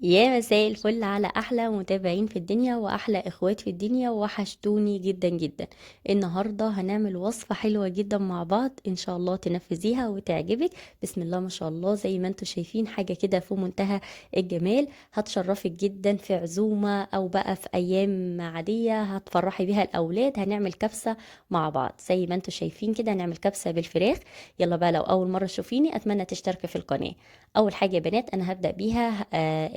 يا مساء الفل على احلى متابعين في الدنيا واحلى اخوات في الدنيا، وحشتوني جدا جدا. النهارده هنعمل وصفة حلوة جدا مع بعض، ان شاء الله تنفذيها وتعجبك. بسم الله ما شاء الله، زي ما انتم شايفين حاجة كده في منتهى الجمال. هتشرفك جدا في عزومة او بقى في ايام عادية، هتفرحي بيها الاولاد. هنعمل كبسة مع بعض زي ما انتم شايفين كده، هنعمل كبسة بالفراخ. يلا بقى، لو اول مرة تشوفيني اتمنى تشتركي في القناة. اول حاجه يا بنات انا هبدا بيها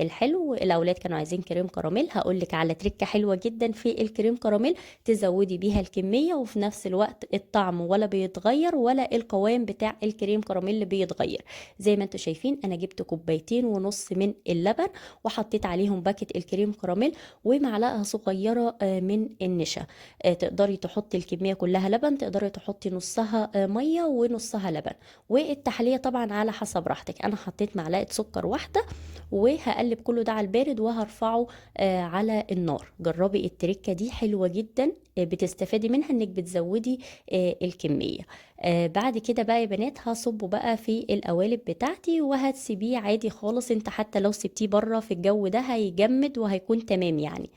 الحلو. الاولاد كانوا عايزين كريم كراميل، هقول لك على تركه حلوه جدا في الكريم كراميل. تزودي بيها الكميه وفي نفس الوقت الطعم ولا بيتغير ولا القوام بتاع الكريم كراميل اللي بيتغير. زي ما انتم شايفين انا جبت كوبايتين ونص من اللبن، وحطيت عليهم باكت الكريم كراميل ومعلقه صغيره من النشا. تقدري تحطي الكميه كلها لبن، تقدري تحطي نصها ميه ونصها لبن. والتحلية طبعا على حسب راحتك. انا حطيت معلقة سكر واحدة، وهقلب كله ده على البارد وهرفعه على النار. جربي التركة دي حلوة جدا، بتستفادي منها انك بتزودي الكمية. بعد كده بقى يا بنات هصبه بقى في القوالب بتاعتي وهتسيبيه عادي خالص. انت حتى لو سبتيه بره في الجو ده هيجمد وهيكون تمام يعني.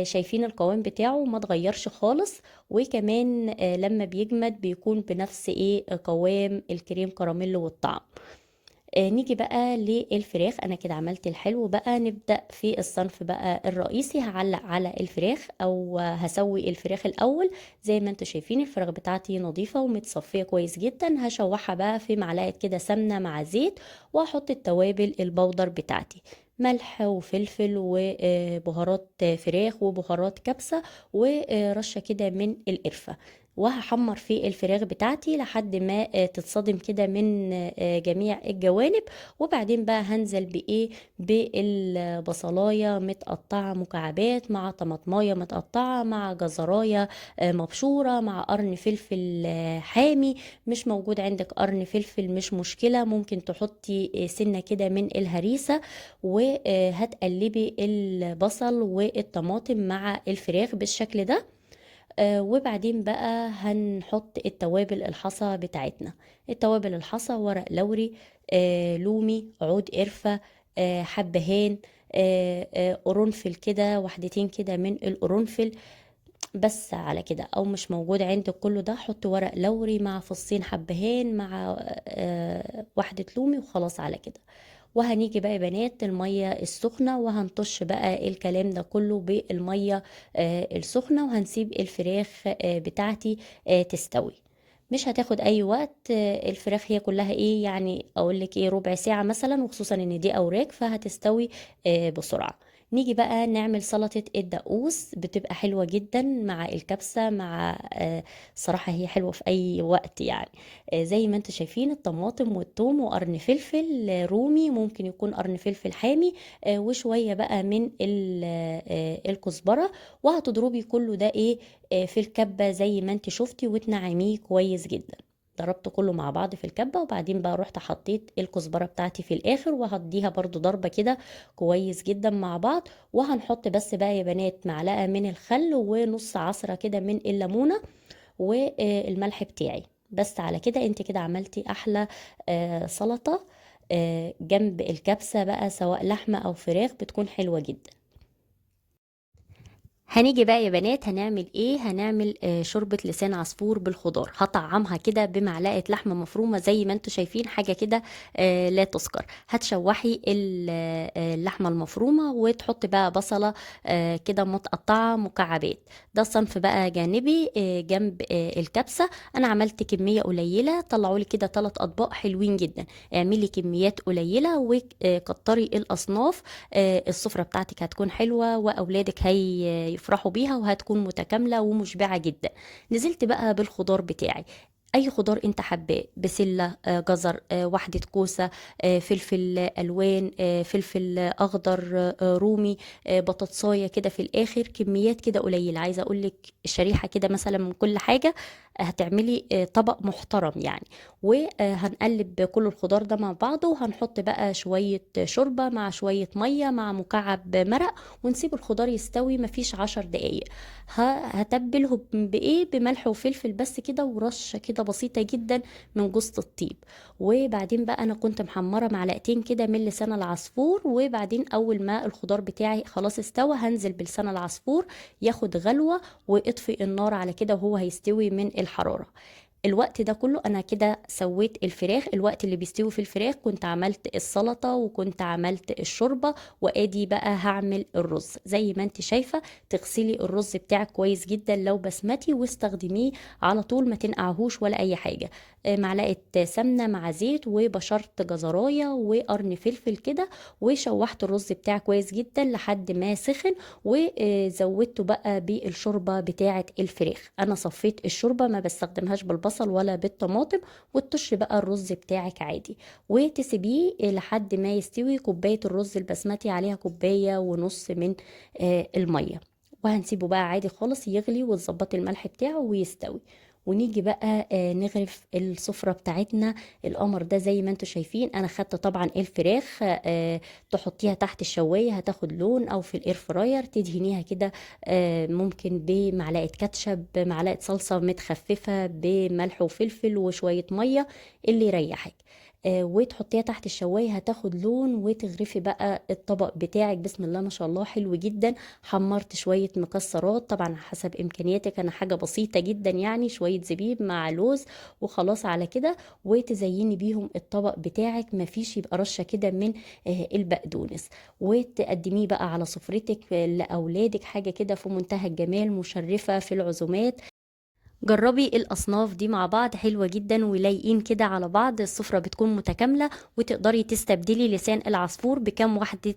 شايفين القوام بتاعه ما اتغيرش خالص. وكمان لما بيجمد بيكون بنفس ايه قوام الكريم كراميل والطعم. نيجي بقى للفراخ. انا كده عملت الحلو، بقى نبدأ في الصنف بقى الرئيسي. هعلق على الفراخ او هسوي الفراخ الاول. زي ما انتم شايفين الفراخ بتاعتي نظيفة ومتصفية كويس جدا. هشوحها بقى في معلقة كده سمنة مع زيت، واحط التوابل البودر بتاعتي: ملح وفلفل وبهارات فراخ وبهارات كبسة ورشة كده من القرفة. وهحمر في الفراخ بتاعتي لحد ما تتصدم كده من جميع الجوانب. وبعدين بقى هنزل بايه؟ بالبصلايه متقطعه مكعبات، مع طماطمايه متقطعه، مع جزرايه مبشوره، مع قرن فلفل حامي. مش موجود عندك قرن فلفل مش مشكله، ممكن تحطي سنه كده من الهريسه. وهتقلبي البصل والطماطم مع الفراخ بالشكل ده. وبعدين بقى هنحط التوابل الحصى بتاعتنا. التوابل الحصى: ورق لوري، لومي، عود قرفة، حبهان، قرنفل كده واحدتين كده من القرنفل. بس على كده. او مش موجود عندك كله ده، حط ورق لوري مع فصين حبهان مع واحدة لومي وخلاص على كده. وهنيجي بقى يا بنات المية السخنة، وهنطش بقى الكلام ده كله بالمية السخنة، وهنسيب الفراخ بتاعتي تستوي. مش هتاخد اي وقت. الفراخ هي كلها ايه يعني، اقول لك ايه، ربع ساعة مثلا، وخصوصا ان دي اوراق فهتستوي بسرعة. نيجي بقى نعمل سلطة الدقوس، بتبقى حلوة جدا مع الكبسة مع صراحة هي حلوة في أي وقت يعني. زي ما انتم شايفين الطماطم والثوم وقرن فلفل رومي، ممكن يكون قرن فلفل حامي، وشوية بقى من الكزبرة. وهتضربي كله ده ايه في الكبة زي ما انت شفتي، وتنعميه كويس جدا. ضربت كله مع بعض في الكبة، وبعدين بقى رحت حطيت الكزبرة بتاعتي في الآخر، وهديها برضو ضربة كده كويس جدا مع بعض. وهنحط بس بقى يا بنات معلقة من الخل ونص عصرة كده من الليمونة والملح بتاعي. بس على كده انت كده عملتي احلى سلطة جنب الكبسة بقى، سواء لحمة او فراخ، بتكون حلوة جدا. هنيجي بقى يا بنات هنعمل ايه؟ هنعمل شوربة لسان عصفور بالخضار. هطعمها كده بمعلقة لحمة مفرومة زي ما انتوا شايفين، حاجة كده لا تذكر. هتشوحي اللحمة المفرومة، وتحطي بقى بصلة كده متقطعة مكعبات. ده صنف بقى جانبي جنب الكبسة. انا عملت كمية قليلة، طلعوا لي كده 3 اطباق حلوين جدا. اعملي كميات قليلة وكتري الاصناف. السفرة بتاعتك هتكون حلوة، وأولادك هيفرحوا بيها، وهتكون متكاملة ومشبعة جدا. نزلت بقى بالخضار بتاعي: اي خضار انت حباه: بسله، جزر، واحده كوسه، فلفل الوان، فلفل اخضر، رومي، بطاطسايه كده في الاخر. كميات كده قليله، عايزه اقول لك شريحه كده مثلا من كل حاجه هتعملي طبق محترم يعني. وهنقلب كل الخضار ده مع بعضه، وهنحط بقى شوية شوربة مع شوية مية مع مكعب مرق، ونسيب الخضار يستوي مفيش 10 دقايق. هتبله بايه؟ بملح وفلفل بس كده، ورشة كده بسيطة جدا من جوز الطيب. وبعدين بقى انا كنت محمرة معلقتين كده من لسان العصفور، وبعدين اول ما الخضار بتاعي خلاص استوى هنزل بلسان العصفور ياخد غلوة، واطفي النار على كده وهو هيستوي من الحرارة. الوقت ده كله انا كده سويت الفراخ. الوقت اللي بيستوي في الفراخ كنت عملت السلطة وكنت عملت الشوربة، وادي بقى هعمل الرز زي ما انت شايفة. تغسلي الرز بتاعك كويس جدا لو بسمتي، واستخدميه على طول، ما تنقعهوش ولا اي حاجة. معلقة سمنة مع زيت، وبشرت جزراية وقرن فلفل كده، وشوحت الرز بتاعك كويس جدا لحد ما سخن، وزودته بقى بالشوربة بتاعة الفراخ. انا صفيت الشوربة، ما بستخدمهاش بالبصل ولا بالطماطم. وتطش بقى الرز بتاعك عادي، وتسيبيه لحد ما يستوي. كوباية الرز البسمتي عليها كوباية ونص من المية، وهنسيبه بقى عادي خالص يغلي، وتظبطي الملح بتاعه ويستوي. ونيجي بقى نغرف السفرة بتاعتنا. القمر ده زي ما انتوا شايفين، انا خدت طبعا الفراخ تحطيها تحت الشواية هتاخد لون، او في الاير فراير تدهنيها كده ممكن بمعلقة كاتشب، معلقة صلصة متخففة بملح وفلفل وشوية مية، اللي يريحك. وتحطيها تحت الشواية هتاخد لون، وتغرفي بقى الطبق بتاعك. بسم الله ما شاء الله حلو جدا. حمرت شوية مكسرات طبعا حسب امكانياتك، انا حاجة بسيطة جدا يعني، شوية زبيب مع لوز وخلاص على كده. وتزيني بيهم الطبق بتاعك، مفيش يبقى رشة كده من البقدونس. وتقدميه بقى على سفرتك لأولادك، حاجة كده في منتهى الجمال، مشرفة في العزومات. جربي الأصناف دي مع بعض، حلوة جدا ولايقين كده على بعض، السفرة بتكون متكاملة. وتقدري تستبدلي لسان العصفور بكام واحدة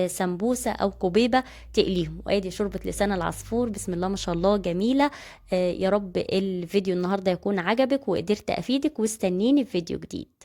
سمبوسة أو كوبيبة تقليهم. وادي شوربة لسان العصفور، بسم الله ما شاء الله جميلة. يا رب الفيديو النهاردة يكون عجبك وقدرت أفيدك، واستنيني في فيديو جديد.